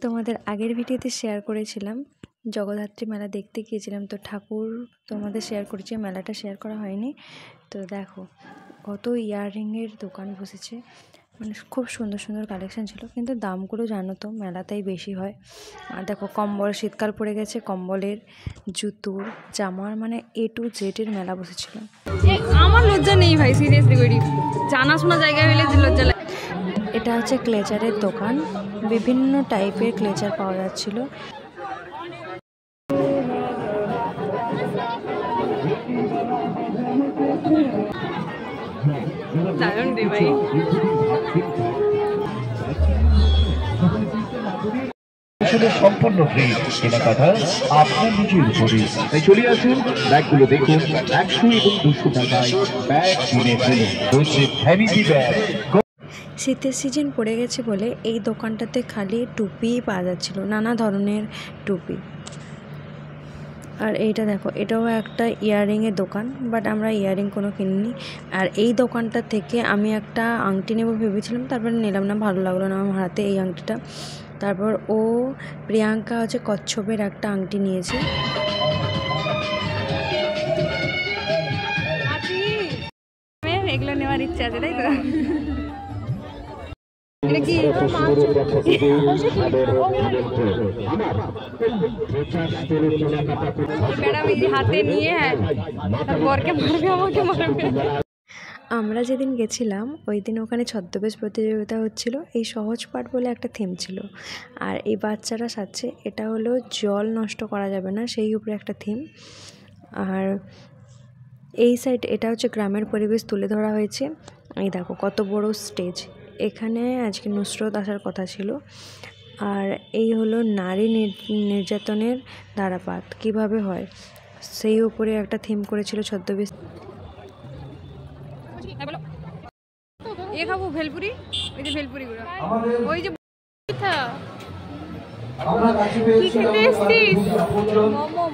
তোমাদের আগের ভিডিওতে শেয়ার করেছিলাম জগদ্ধাত্রী মেলা দেখতে গিয়েছিলাম, তো ঠাকুর তোমাদের শেয়ার করেছি, মেলাটা শেয়ার করা হয়নি। তো দেখো কত ইয়াররিংয়ের দোকান বসেছে, মানে খুব সুন্দর সুন্দর কালেকশন ছিল, কিন্তু দামগুলো জানো তো মেলাতেই বেশি হয়। আর দেখো কম্বল, শীতকাল পড়ে গেছে, কম্বলের, জুতোর, জামার, মানে A to Z এর মেলা বসেছিল। আমার লজ্জা নেই ভাই, সিরিয়াসলি করি, জানাশোনা জায়গায় হলে লজ্জা লাগে। এটা হচ্ছে ক্লেচারের দোকান, বিভিন্ন টাইপের ক্লেচার পাওয়া যাচ্ছিল। ভাই সম্পূর্ণ ফ্রি, কেনাকাটা আপনার নিজের উপরে। তাই চলে আসুন, ব্যাগগুলো দেখুন, 100 এবং 200 টাকায় ব্যাগ কিনে ফেলুন। Family bag. শীতের সিজন পড়ে গেছে বলে এই দোকানটাতে খালি টুপিই পাওয়া যাচ্ছিল, নানা ধরনের টুপি। আর এইটা দেখো, এটাও একটা ইয়াররিংয়ের দোকান, বাট আমরা ইয়াররিং কোনো কিনিনি। আর এই দোকানটা থেকে আমি একটা আংটি নেব ভেবেছিলাম, তারপরে নিলাম না, ভালো লাগলো না আমার হাতে এই আংটিটা। তারপর প্রিয়াঙ্কা হচ্ছে কচ্ছপের একটা আংটি নিয়েছে। এগুলো নেওয়ার ইচ্ছা আছে, তাই তো? এটা কি ম্যাডাম এই হাতে নিয়ে বরকে মারবে, আমাকে মারবে। আমরা যেদিন গেছিলাম ওই দিন ওখানে ছদ্মবেশ প্রতিযোগিতা হচ্ছিল, এই সহজ পাঠ বলে একটা থিম ছিল। আর এই বাচ্চারা সাজছে, এটা হলো জল নষ্ট করা যাবে না, সেই উপরে একটা থিম। আর এই সাইড এটা হচ্ছে গ্রামের পরিবেশ তুলে ধরা হয়েছে। এই দেখো কত বড় স্টেজ, এখানে আজকে নুসরত আসার কথা ছিল। আর এই হলো নারী নির্যাতনের ধারাপাত কিভাবে হয়, সেই উপরে একটা থিম করেছিল ছদ্মবেশ। খাবো ভেলপুরি, ওই যে ভেলপুরি গুলো, ওই যে কি খেতে এসছিস? মোমো।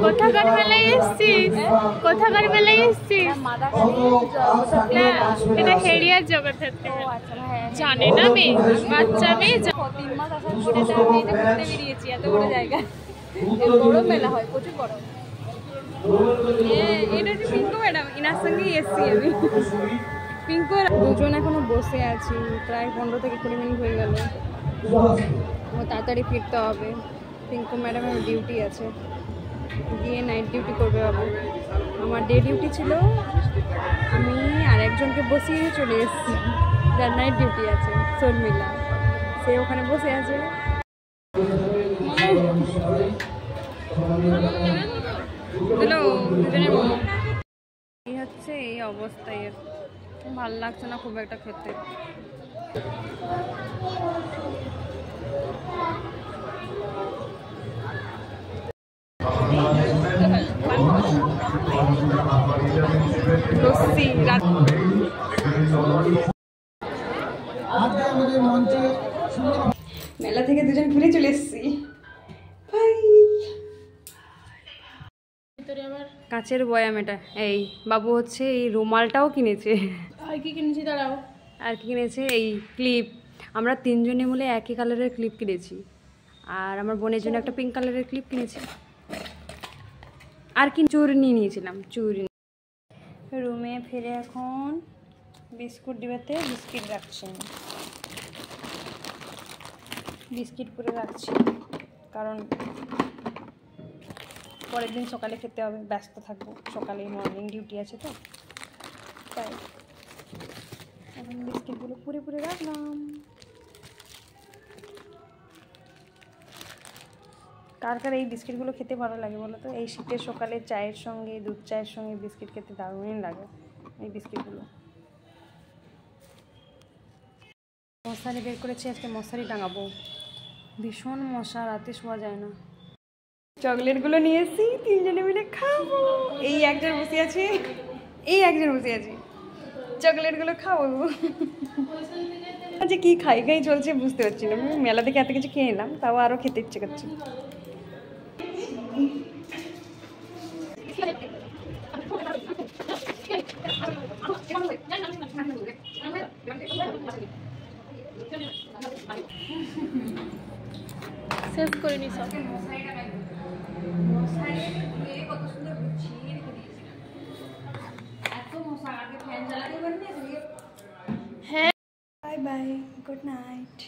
কোথাকার মেলায় এসছিস? কোথাকার মেলায় এসছিস? এটা হেরিয়ার জগদ্ধাত্রী। জানে না মেয়ে, বাচ্চা মেয়ে 3 মাস আসার পরে ঘুরতে বেরিয়েছি, এত বড় জায়গা, বড় মেলা হয়, প্রচুর বড়। এটা হচ্ছে পিঙ্কু ম্যাডাম, ইনার সঙ্গেই এসছি আমি। পিঙ্কু দুজন এখনো বসে আছি, প্রায় 15 থেকে 20 মিনিট হয়ে গেল, তাড়াতাড়ি ফিরতে হবে। পিঙ্কু ম্যাডামের ডিউটি আছে, গিয়ে নাইট ডিউটি করবে বাবু। আমার ডে ডিউটি ছিল, আমি আর একজনকে বসিয়ে চলে এসেছি, যার নাইট ডিউটি আছে, শর্মিলা, সে ওখানে বসে আছে। হ্যালো, এই হচ্ছে এই অবস্থায়, ভালো লাগছে না খুব একটা খেতে। মেলা থেকে দুজন ঘুরে চলে এসেছি। কাচের বয়াম এটা। এই বাবু হচ্ছে এই রুমালটাও কিনেছে। আর কি কিনেছি দাঁড়াও, আর কি কিনেছে? এই ক্লিপ। আমরা 3 জনে মিলে একই কালারের ক্লিপ কিনেছি। আর আমার বোনের জন্য একটা পিঙ্ক কালারের ক্লিপ কিনেছি। আর কি চুড়নি নিয়েছিলাম, চুড়নি। রুমে ফিরে এখন বিস্কুট ডিবাতে বিস্কিট রাখছি, বিস্কিট পুরে রাখছি, কারণ পরের দিন সকালে খেতে হবে, ব্যস্ত থাকবো, সকালে মর্নিং ডিউটি আছে, তো তাই এখন বিস্কিটগুলো পুরে পুরে রাখলাম। কার কার এই বিস্কিটগুলো খেতে ভালো লাগে বলো তো? এই শীতের সকালে চায়ের সঙ্গে, দুধ চায়ের সঙ্গে বিস্কিট খেতে দারুণই লাগে এই বিস্কিটগুলো। মশারি বের করেছি, আজকে মশারি টাঙাবো, ভীষণ মশা, রাতে শোয়া যায় না। চকলেটগুলো নিয়ে এসেছি, 3 জনে মিলে খাবো। এই একজন বসে আছে, এই একজন বসে আছে, চকলেটগুলো খাবো। আচ্ছা কি খাই চলছে বুঝতে পারছি না, মেলা থেকে এত কিছু খেয়ে নিলাম, তাও আরও খেতে ইচ্ছে করছে। শেষ করে নি সব। বাই বাই, গুড নাইট,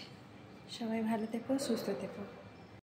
সবাই ভালো থেকো, সুস্থ থেকো।